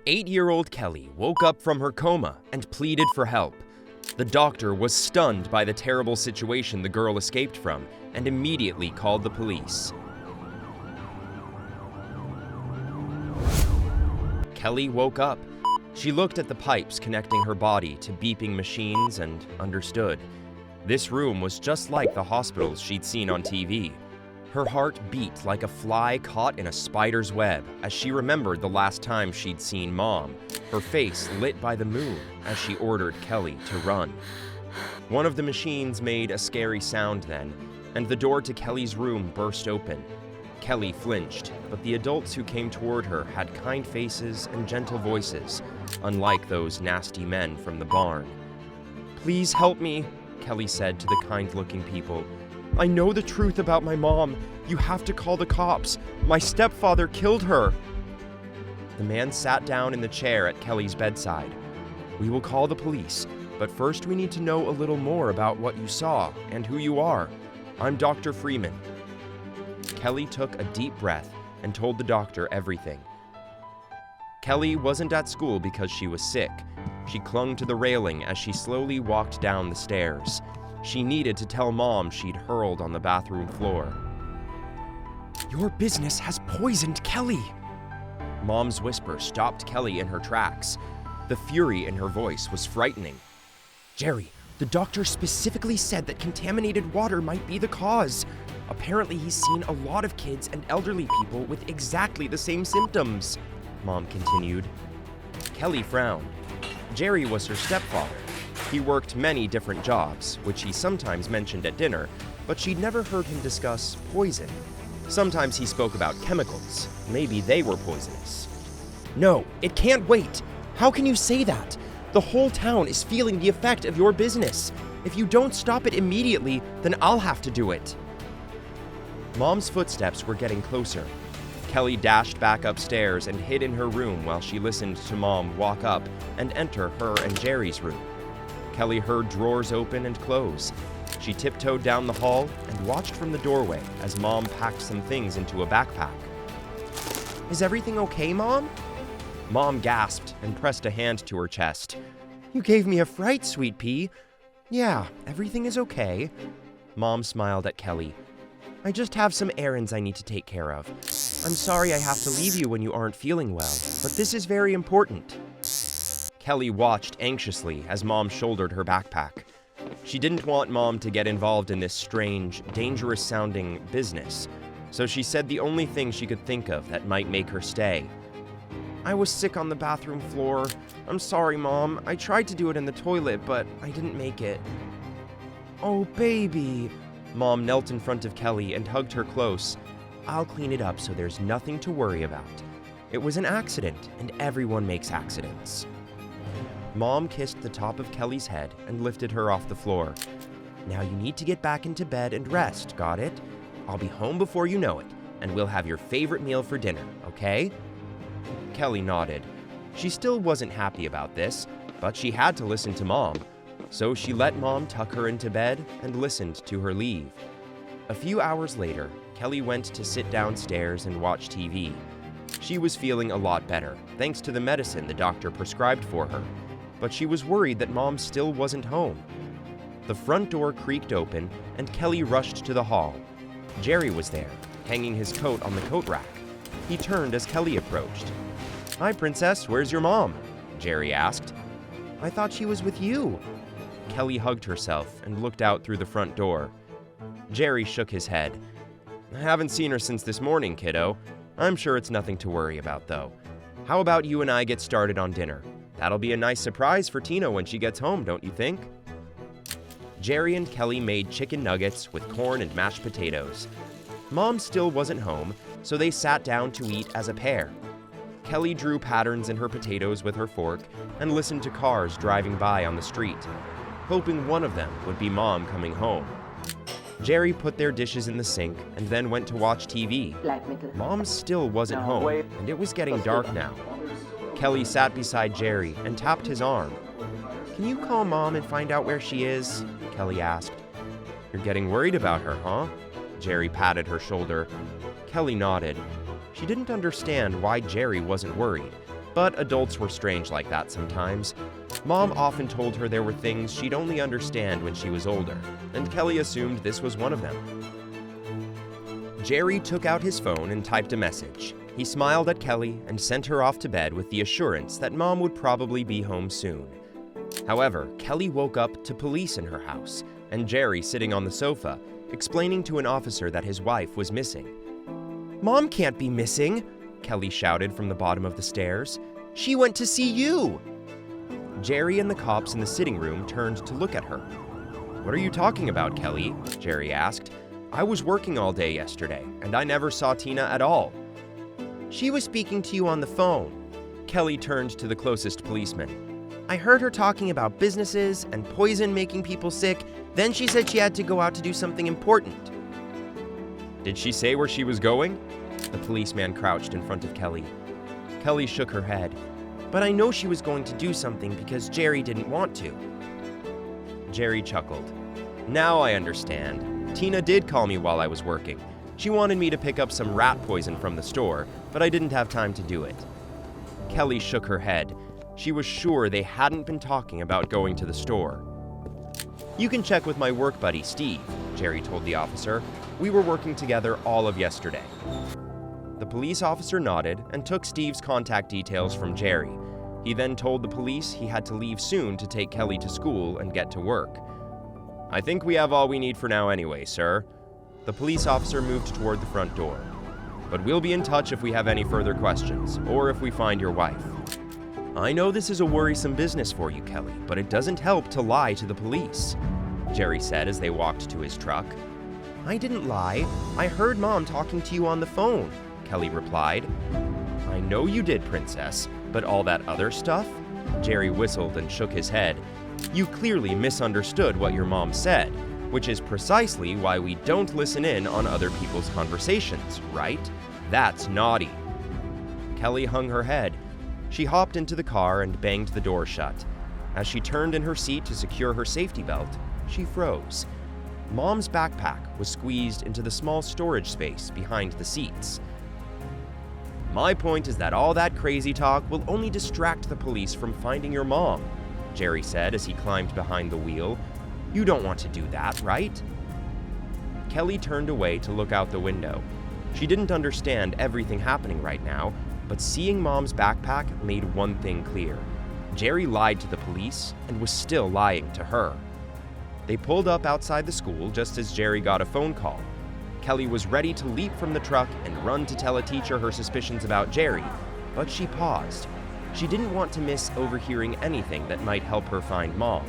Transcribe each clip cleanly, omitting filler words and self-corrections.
8-year-old Kelly woke up from her coma and pleaded for help. The doctor was stunned by the terrible situation the girl escaped from and immediately called the police. Kelly woke up. She looked at the pipes connecting her body to beeping machines and understood. This room was just like the hospitals she'd seen on TV. Her heart beat like a fly caught in a spider's web as she remembered the last time she'd seen Mom, her face lit by the moon as she ordered Kelly to run. One of the machines made a scary sound then, and the door to Kelly's room burst open. Kelly flinched, but the adults who came toward her had kind faces and gentle voices, unlike those nasty men from the barn. "Please help me," Kelly said to the kind-looking people. "I know the truth about my mom. You have to call the cops. My stepfather killed her." The man sat down in the chair at Kelly's bedside. "We will call the police, but first we need to know a little more about what you saw and who you are. I'm Dr. Freeman." Kelly took a deep breath and told the doctor everything. Kelly wasn't at school because she was sick. She clung to the railing as she slowly walked down the stairs. She needed to tell Mom she'd hurled on the bathroom floor. "Your business has poisoned Kelly!" Mom's whisper stopped Kelly in her tracks. The fury in her voice was frightening. "Jerry, the doctor specifically said that contaminated water might be the cause. Apparently he's seen a lot of kids and elderly people with exactly the same symptoms," Mom continued. Kelly frowned. Jerry was her stepfather. He worked many different jobs, which he sometimes mentioned at dinner, but she'd never heard him discuss poison. Sometimes he spoke about chemicals. Maybe they were poisonous. "No, it can't wait. How can you say that? The whole town is feeling the effect of your business. If you don't stop it immediately, then I'll have to do it." Mom's footsteps were getting closer. Kelly dashed back upstairs and hid in her room while she listened to Mom walk up and enter her and Jerry's room. Kelly heard drawers open and close. She tiptoed down the hall and watched from the doorway as Mom packed some things into a backpack. "Is everything okay, Mom?" Mom gasped and pressed a hand to her chest. "You gave me a fright, sweet pea." "Yeah, everything is okay." Mom smiled at Kelly. "I just have some errands I need to take care of. I'm sorry I have to leave you when you aren't feeling well, but this is very important." Kelly watched anxiously as Mom shouldered her backpack. She didn't want Mom to get involved in this strange, dangerous-sounding business, so she said the only thing she could think of that might make her stay. "I was sick on the bathroom floor. I'm sorry, Mom. I tried to do it in the toilet, but I didn't make it." "Oh, baby." Mom knelt in front of Kelly and hugged her close. "I'll clean it up so there's nothing to worry about. It was an accident, and everyone makes accidents." Mom kissed the top of Kelly's head and lifted her off the floor. "Now you need to get back into bed and rest, got it? I'll be home before you know it, and we'll have your favorite meal for dinner, okay?" Kelly nodded. She still wasn't happy about this, but she had to listen to Mom. So she let Mom tuck her into bed and listened to her leave. A few hours later, Kelly went to sit downstairs and watch TV. She was feeling a lot better, thanks to the medicine the doctor prescribed for her, but she was worried that Mom still wasn't home. The front door creaked open, and Kelly rushed to the hall. Jerry was there, hanging his coat on the coat rack. He turned as Kelly approached. "Hi, Princess, where's your mom?" Jerry asked. "I thought she was with you." Kelly hugged herself and looked out through the front door. Jerry shook his head. "I haven't seen her since this morning, kiddo. I'm sure it's nothing to worry about, though. How about you and I get started on dinner? That'll be a nice surprise for Tina when she gets home, don't you think?" Jerry and Kelly made chicken nuggets with corn and mashed potatoes. Mom still wasn't home, so they sat down to eat as a pair. Kelly drew patterns in her potatoes with her fork and listened to cars driving by on the street, hoping one of them would be Mom coming home. Jerry put their dishes in the sink and then went to watch TV. Mom still wasn't home, and it was getting dark now. Kelly sat beside Jerry and tapped his arm. "Can you call Mom and find out where she is?" Kelly asked. "You're getting worried about her, huh?" Jerry patted her shoulder. Kelly nodded. She didn't understand why Jerry wasn't worried. But adults were strange like that sometimes. Mom often told her there were things she'd only understand when she was older, and Kelly assumed this was one of them. Jerry took out his phone and typed a message. He smiled at Kelly and sent her off to bed with the assurance that Mom would probably be home soon. However, Kelly woke up to police in her house, and Jerry sitting on the sofa, explaining to an officer that his wife was missing. "Mom can't be missing," Kelly shouted from the bottom of the stairs. "She went to see you." Jerry and the cops in the sitting room turned to look at her. "What are you talking about, Kelly?" Jerry asked. "I was working all day yesterday, and I never saw Tina at all." "She was speaking to you on the phone." Kelly turned to the closest policeman. "I heard her talking about businesses and poison making people sick. Then she said she had to go out to do something important." "Did she say where she was going?" The policeman crouched in front of Kelly. Kelly shook her head. "But I know she was going to do something because Jerry didn't want to." Jerry chuckled. "Now I understand. Tina did call me while I was working. She wanted me to pick up some rat poison from the store, but I didn't have time to do it." Kelly shook her head. She was sure they hadn't been talking about going to the store. "You can check with my work buddy, Steve," Jerry told the officer. "We were working together all of yesterday." The police officer nodded and took Steve's contact details from Jerry. He then told the police he had to leave soon to take Kelly to school and get to work. "I think we have all we need for now anyway, sir." The police officer moved toward the front door. "But we'll be in touch if we have any further questions, or if we find your wife." "I know this is a worrisome business for you, Kelly, but it doesn't help to lie to the police," Jerry said as they walked to his truck. "I didn't lie. I heard Mom talking to you on the phone," Kelly replied. "I know you did, Princess, but all that other stuff?" Jerry whistled and shook his head. "You clearly misunderstood what your mom said, which is precisely why we don't listen in on other people's conversations, right? That's naughty." Kelly hung her head. She hopped into the car and banged the door shut. As she turned in her seat to secure her safety belt, she froze. Mom's backpack was squeezed into the small storage space behind the seats. "My point is that all that crazy talk will only distract the police from finding your mom," Jerry said as he climbed behind the wheel. "You don't want to do that, right?" Kelly turned away to look out the window. She didn't understand everything happening right now, but seeing Mom's backpack made one thing clear. Jerry lied to the police and was still lying to her. They pulled up outside the school just as Jerry got a phone call. Kelly was ready to leap from the truck and run to tell a teacher her suspicions about Jerry, but she paused. She didn't want to miss overhearing anything that might help her find Mom.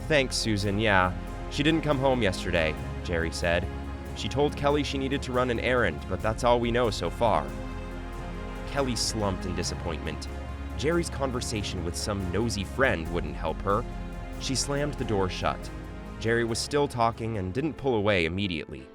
"Thanks, Susan, yeah. She didn't come home yesterday," Jerry said. "She told Kelly she needed to run an errand, but that's all we know so far." Kelly slumped in disappointment. Jerry's conversation with some nosy friend wouldn't help her. She slammed the door shut. Jerry was still talking and didn't pull away immediately.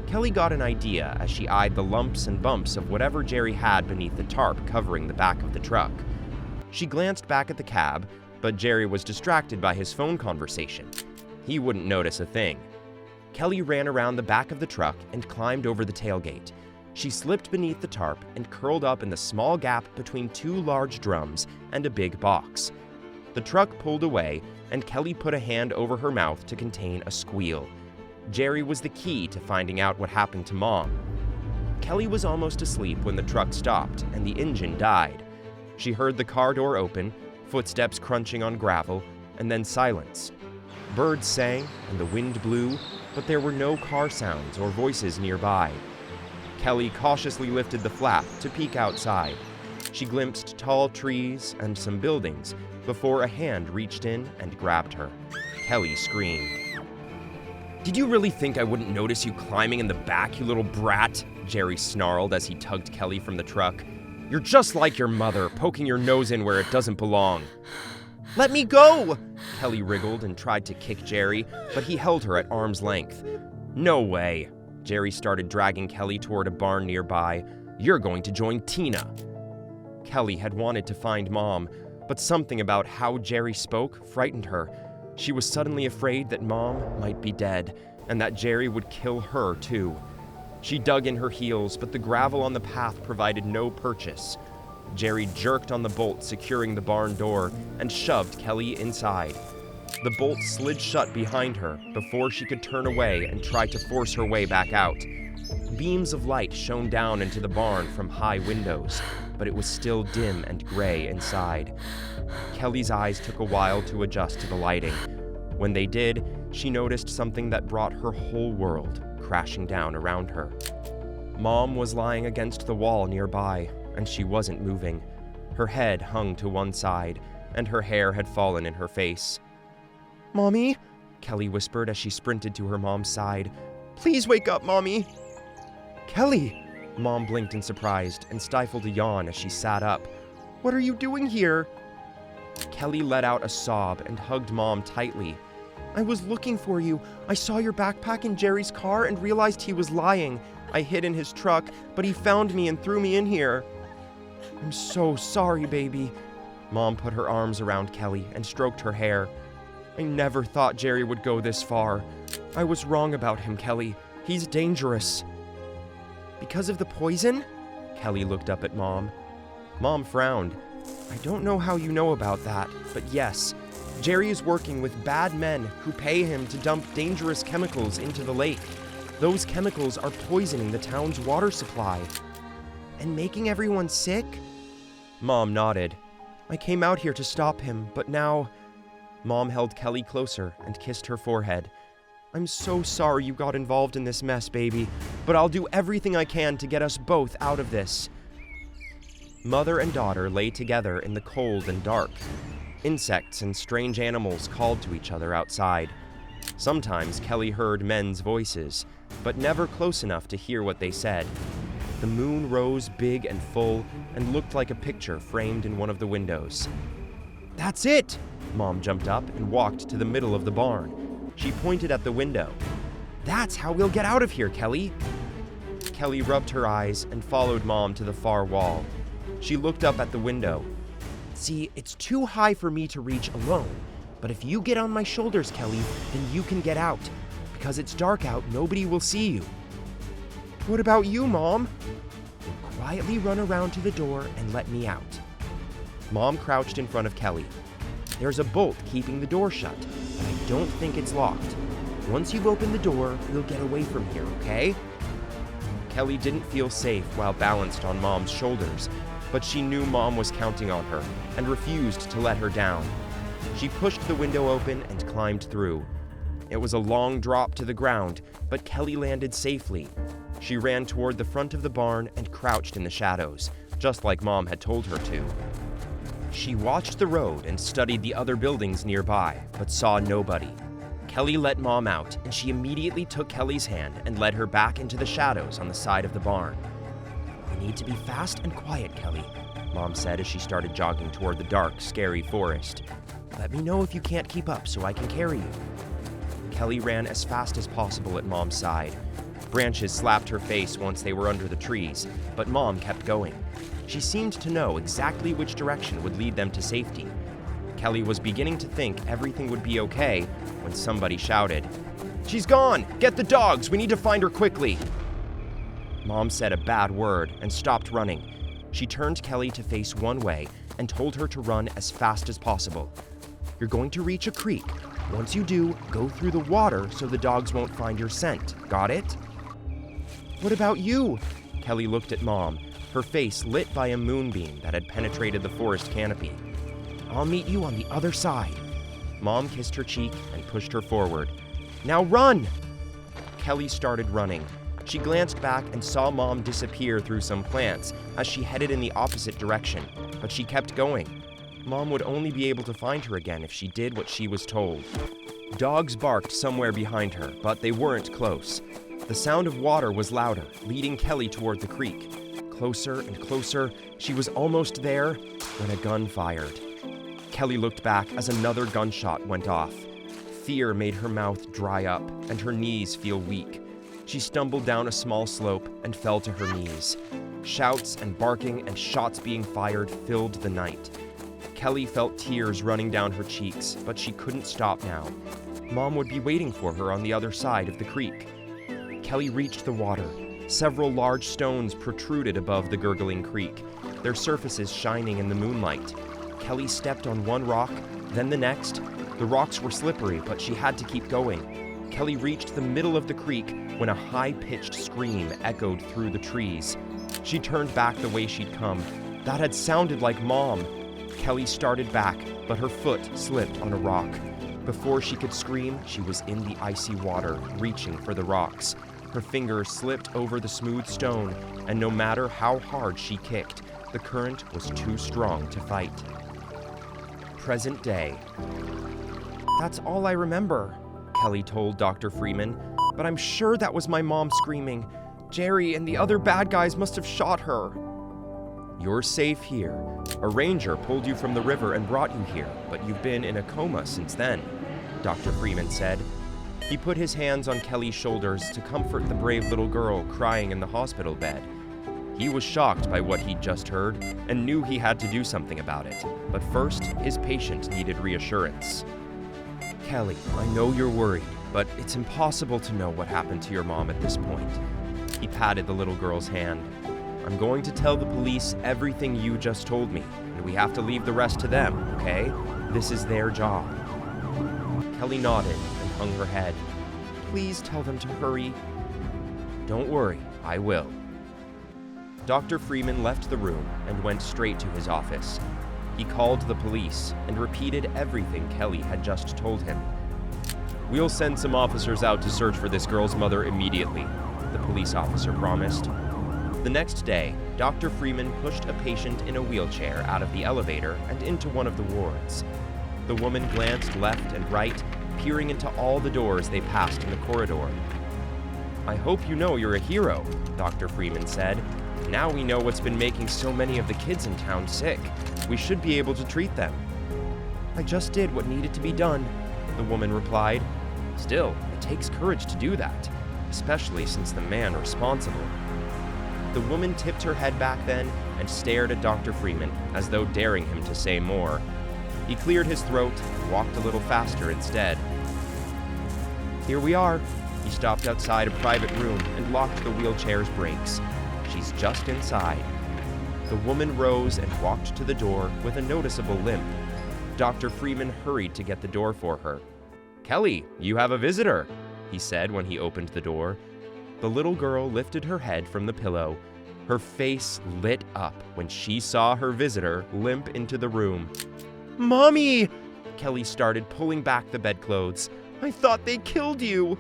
Kelly got an idea as she eyed the lumps and bumps of whatever Jerry had beneath the tarp covering the back of the truck. She glanced back at the cab, but Jerry was distracted by his phone conversation. He wouldn't notice a thing. Kelly ran around the back of the truck and climbed over the tailgate. She slipped beneath the tarp and curled up in the small gap between two large drums and a big box. The truck pulled away, and Kelly put a hand over her mouth to contain a squeal. Jerry was the key to finding out what happened to Mom. Kelly was almost asleep when the truck stopped and the engine died. She heard the car door open, footsteps crunching on gravel, and then silence. Birds sang and the wind blew, but there were no car sounds or voices nearby. Kelly cautiously lifted the flap to peek outside. She glimpsed tall trees and some buildings before a hand reached in and grabbed her. Kelly screamed. "Did you really think I wouldn't notice you climbing in the back, you little brat?" Jerry snarled as he tugged Kelly from the truck. "You're just like your mother, poking your nose in where it doesn't belong." "Let me go!" Kelly wriggled and tried to kick Jerry, but he held her at arm's length. "No way." Jerry started dragging Kelly toward a barn nearby. "You're going to join Tina." Kelly had wanted to find Mom, but something about how Jerry spoke frightened her. She was suddenly afraid that Mom might be dead, and that Jerry would kill her too. She dug in her heels, but the gravel on the path provided no purchase. Jerry jerked on the bolt securing the barn door and shoved Kelly inside. The bolt slid shut behind her before she could turn away and try to force her way back out. Beams of light shone down into the barn from high windows, but it was still dim and gray inside. Kelly's eyes took a while to adjust to the lighting. When they did, she noticed something that brought her whole world crashing down around her. Mom was lying against the wall nearby, and she wasn't moving. Her head hung to one side, and her hair had fallen in her face. "Mommy?" Kelly whispered as she sprinted to her mom's side. "Please wake up, Mommy!" "Kelly!" Mom blinked in surprise and stifled a yawn as she sat up. "What are you doing here?" Kelly let out a sob and hugged Mom tightly. "I was looking for you. I saw your backpack in Jerry's car and realized he was lying. I hid in his truck, but he found me and threw me in here." "I'm so sorry, baby." Mom put her arms around Kelly and stroked her hair. "I never thought Jerry would go this far. I was wrong about him, Kelly. He's dangerous." "Because of the poison?" Kelly looked up at Mom. Mom frowned. "I don't know how you know about that, but yes, Jerry is working with bad men who pay him to dump dangerous chemicals into the lake. Those chemicals are poisoning the town's water supply." "And making everyone sick?" Mom nodded. "I came out here to stop him, but now—" Mom held Kelly closer and kissed her forehead. "I'm so sorry you got involved in this mess, baby, but I'll do everything I can to get us both out of this." Mother and daughter lay together in the cold and dark. Insects and strange animals called to each other outside. Sometimes Kelly heard men's voices, but never close enough to hear what they said. The moon rose big and full and looked like a picture framed in one of the windows. "That's it!" Mom jumped up and walked to the middle of the barn. She pointed at the window. "That's how we'll get out of here, Kelly." Kelly rubbed her eyes and followed Mom to the far wall. She looked up at the window. "See, it's too high for me to reach alone, but if you get on my shoulders, Kelly, then you can get out. Because it's dark out, nobody will see you." "What about you, Mom?" "Quietly run around to the door and let me out." Mom crouched in front of Kelly. "There's a bolt keeping the door shut, but I don't think it's locked. Once you've opened the door, we'll get away from here, okay?" Kelly didn't feel safe while balanced on Mom's shoulders, but she knew Mom was counting on her and refused to let her down. She pushed the window open and climbed through. It was a long drop to the ground, but Kelly landed safely. She ran toward the front of the barn and crouched in the shadows, just like Mom had told her to. She watched the road and studied the other buildings nearby, but saw nobody. Kelly let Mom out, and she immediately took Kelly's hand and led her back into the shadows on the side of the barn. "You need to be fast and quiet, Kelly," Mom said as she started jogging toward the dark, scary forest. "Let me know if you can't keep up so I can carry you." Kelly ran as fast as possible at Mom's side. Branches slapped her face once they were under the trees, but Mom kept going. She seemed to know exactly which direction would lead them to safety. Kelly was beginning to think everything would be okay when somebody shouted, "She's gone! Get the dogs! We need to find her quickly!" Mom said a bad word and stopped running. She turned Kelly to face one way and told her to run as fast as possible. "You're going to reach a creek. Once you do, go through the water so the dogs won't find your scent. Got it?" "What about you?" Kelly looked at Mom, her face lit by a moonbeam that had penetrated the forest canopy. "I'll meet you on the other side." Mom kissed her cheek and pushed her forward. "Now run!" Kelly started running. She glanced back and saw Mom disappear through some plants as she headed in the opposite direction, but she kept going. Mom would only be able to find her again if she did what she was told. Dogs barked somewhere behind her, but they weren't close. The sound of water was louder, leading Kelly toward the creek. Closer and closer, she was almost there when a gun fired. Kelly looked back as another gunshot went off. Fear made her mouth dry up and her knees feel weak. She stumbled down a small slope and fell to her knees. Shouts and barking and shots being fired filled the night. Kelly felt tears running down her cheeks, but she couldn't stop now. Mom would be waiting for her on the other side of the creek. Kelly reached the water. Several large stones protruded above the gurgling creek. their surfaces shining in the moonlight. Kelly stepped on one rock, then the next. The rocks were slippery, but she had to keep going. Kelly reached the middle of the creek when a high-pitched scream echoed through the trees. She turned back the way she'd come. That had sounded like Mom. Kelly started back, but her foot slipped on a rock. Before she could scream, she was in the icy water, reaching for the rocks. Her fingers slipped over the smooth stone, and no matter how hard she kicked, the current was too strong to fight. Present day. "That's all I remember," Kelly told Dr. Freeman, "but I'm sure that was my mom screaming. Jerry and the other bad guys must have shot her." "You're safe here. A ranger pulled you from the river and brought you here, but you've been in a coma since then," Dr. Freeman said. He put his hands on Kelly's shoulders to comfort the brave little girl crying in the hospital bed. He was shocked by what he'd just heard and knew he had to do something about it. But first, his patient needed reassurance. "Kelly, I know you're worried, but it's impossible to know what happened to your mom at this point." He patted the little girl's hand. "I'm going to tell the police everything you just told me, and we have to leave the rest to them, okay? This is their job." Kelly nodded and hung her head. "Please tell them to hurry." "Don't worry, I will." Dr. Freeman left the room and went straight to his office. He called the police and repeated everything Kelly had just told him. "We'll send some officers out to search for this girl's mother immediately," the police officer promised. The next day, Dr. Freeman pushed a patient in a wheelchair out of the elevator and into one of the wards. The woman glanced left and right, peering into all the doors they passed in the corridor. "I hope you know you're a hero," Dr. Freeman said. "Now we know what's been making so many of the kids in town sick. We should be able to treat them." "I just did what needed to be done," the woman replied. "Still, it takes courage to do that, especially since the man responsible." The woman tipped her head back then and stared at Dr. Freeman as though daring him to say more. He cleared his throat and walked a little faster instead. "Here we are." He stopped outside a private room and locked the wheelchair's brakes. "She's just inside." The woman rose and walked to the door with a noticeable limp. Dr. Freeman hurried to get the door for her. "Kelly, you have a visitor," he said when he opened the door. The little girl lifted her head from the pillow. Her face lit up when she saw her visitor limp into the room. "Mommy!" Kelly started pulling back the bedclothes. "I thought they killed you."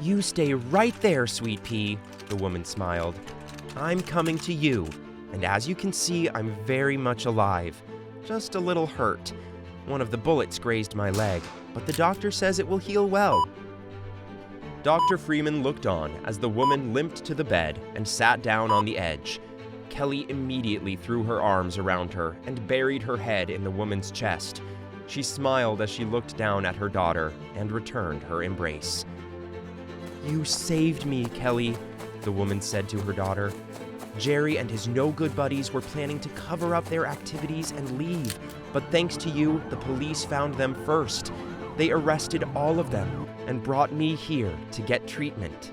"You stay right there, sweet pea," the woman smiled. "I'm coming to you, and as you can see, I'm very much alive. Just a little hurt. One of the bullets grazed my leg, but the doctor says it will heal well." Dr. Freeman looked on as the woman limped to the bed and sat down on the edge. Kelly immediately threw her arms around her and buried her head in the woman's chest. She smiled as she looked down at her daughter and returned her embrace. "You saved me, Kelly," the woman said to her daughter. "Jerry and his no-good buddies were planning to cover up their activities and leave, but thanks to you, the police found them first. They arrested all of them and brought me here to get treatment."